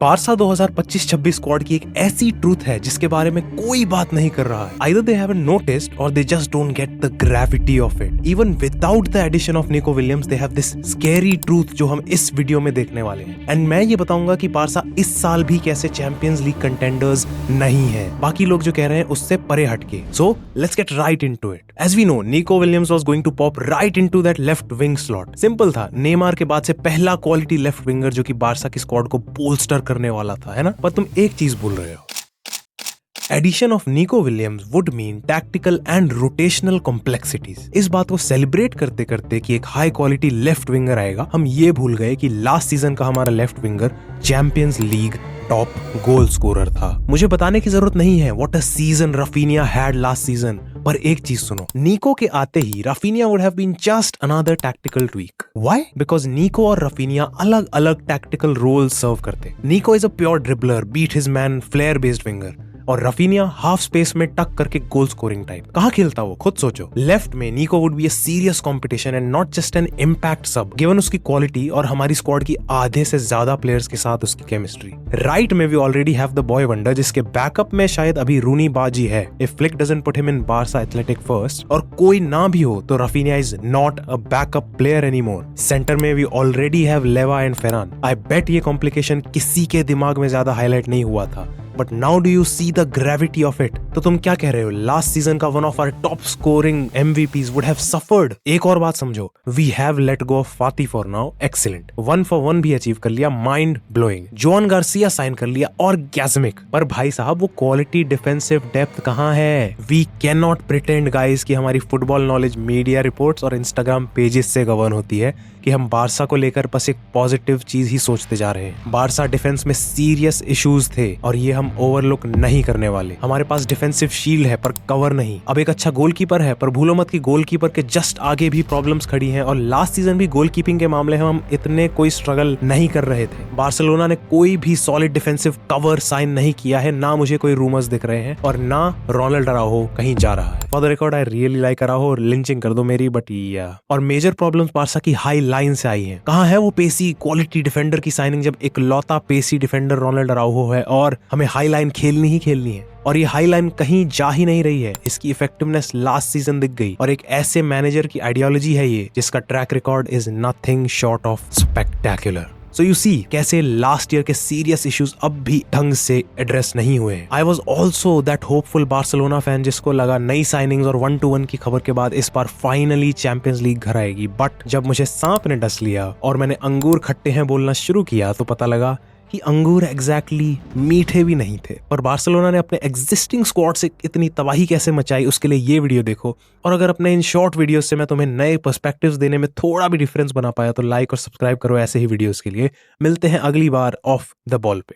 Barça 2025-26 squad की एक ऐसी ट्रूथ है जिसके बारे में कोई बात नहीं कर रहा है। Either they haven't noticed or they just don't get the gravity of it. Even without the addition of Nico Williams, they have this scary truth जो हम इस वीडियो में देखने वाले हैं। एंड मैं ये बताऊंगा कि बारसा इस साल भी कैसे चैंपियंस लीग कंटेंडर्स नहीं है, बाकी लोग जो कह रहे हैं उससे परे हटके। So let's get right into it. As we know, Nico Williams was going to pop right into that left wing slot. Simple था, नेमार के बाद से पहला क्वालिटी लेफ्ट विंगर जो कि बारसा की स्क्वाड को बोल्स्टर करने वाला था, है ना? पर तुम एक चीज भूल रहे हो। Addition of Nico Williams would mean tactical and rotational complexities. इस बात को सेलिब्रेट करते करते कि एक हाई क्वालिटी लेफ्ट विंगर आएगा, हम ये भूल गए कि लास्ट सीजन का हमारा left winger champions league top goal scorer था। मुझे बताने की जरूरत नहीं है what a season Raphinha had last season, पर एक चीज सुनो, नीको के आते ही Raphinha would have been just another tactical tweak. Why? Because Nico और राफिनिया अलग अलग टैक्टिकल रोल सर्व करते। Nico is a pure dribbler, beat his man, flair based winger, और राफिनिया हाफ स्पेस में टक करके गोल स्कोरिंग टाइप। कहाँ खेलता वो, खुद सोचो। लेफ्ट में नीको would be a serious competition and not just an impact सब, गिवन उसकी क्वालिटी और हमारी स्क्वाड की आधे से ज्यादा प्लेयर्स के साथ उसकी केमिस्ट्री। राइट में we already have the boy wonder, जिसके बैकअप में शायद अभी रूनी बाजी है if Flick doesn't put him in Barca Athletic first, और कोई ना भी हो तो Raphinha is not a backup player anymore. Centre में we already have Lewa and Ferran. I bet ये कॉम्प्लिकेशन किसी के दिमाग में ज्यादा हाईलाइट नहीं हुआ था, but now do you see the gravity of it. तो तुम क्या कह रहे हो, लास्ट सीजन का one of our top scoring MVPs would have suffered. एक और बात समझो, we have let go of Fati for now, excellent. 1 for 1 भी अचीव कर लिया, mind blowing. Joan Garcia sign कर लिया, और गैज़मिक। पर भाई साहब वो क्वालिटी डिफेंसिव डेप्थ कहाँ है? We can not pretend guys कि हमारी फुटबॉल नॉलेज मीडिया रिपोर्ट्स और इंस्टाग्राम पेजेस से गवर्न होती है कि हम बारसा को लेकर बस एक पॉजिटिव चीज ही सोचते जा रहे हैं। बारसा डिफेंस में सीरियस इश्यूज थे और ये हम ओवरलुक नहीं करने वाले। हमारे पास डिफेंसिव शील्ड है पर कवर नहीं। अब एक अच्छा गोलकीपर है, पर भूलो मत कि गोलकीपर के जस्ट आगे भी प्रॉब्लम्स खड़ी हैं, और लास्ट सीजन भी गोलकीपिंग के मामले में हम इतने कोई स्ट्रगल नहीं कर रहे थे। बार्सिलोना ने कोई भी सॉलिड डिफेंसिव कवर साइन नहीं किया है, ना मुझे कोई रूमर्स दिख रहे हैं, और ना रोनाल्ड अराउहो कहीं जा रहा है। For the record I really like Araujo, lynching कर दो मेरी, बट या। और मेजर प्रॉब्लम्स बारसा की हाई लाइन से आई हैं। कहाँ है वो पेसी क्वालिटी डिफेंडर की साइनिंग, जब एक लौता पेसी डिफेंडर रोनाल्ड अराउहो है और हमें हाई लाइन खेलनी ही खेलनी है, और ये हाई लाइन कहीं जा ही नहीं रही है। इसकी इफेक्टिवनेस लास्ट सीजन दिख गई, और एक ऐसे मैनेजर की आइडियोलॉजी है ये जिसका track record is nothing short of spectacular. So you see कैसे लास्ट ईयर के सीरियस इश्यूज अब भी ढंग से एड्रेस नहीं हुए। I was also that hopeful Barcelona fan जिसको लगा नई साइनिंग्स और 1-1 की खबर के बाद इस बार फाइनली चैंपियंस लीग घर आएगी, बट जब मुझे सांप ने डस लिया और मैंने अंगूर खट्टे हैं बोलना शुरू किया तो पता लगा कि अंगूर एग्जैक्टली मीठे भी नहीं थे। और बार्सिलोना ने अपने एग्जिस्टिंग स्क्वाड से इतनी तबाही कैसे मचाई, उसके लिए ये वीडियो देखो। और अगर अपने इन शॉर्ट वीडियोस से मैं तुम्हें नए पर्सपेक्टिव्स देने में थोड़ा भी डिफरेंस बना पाया तो लाइक और सब्सक्राइब करो ऐसे ही वीडियोस के लिए। मिलते हैं अगली बार ऑफ द बॉल पे।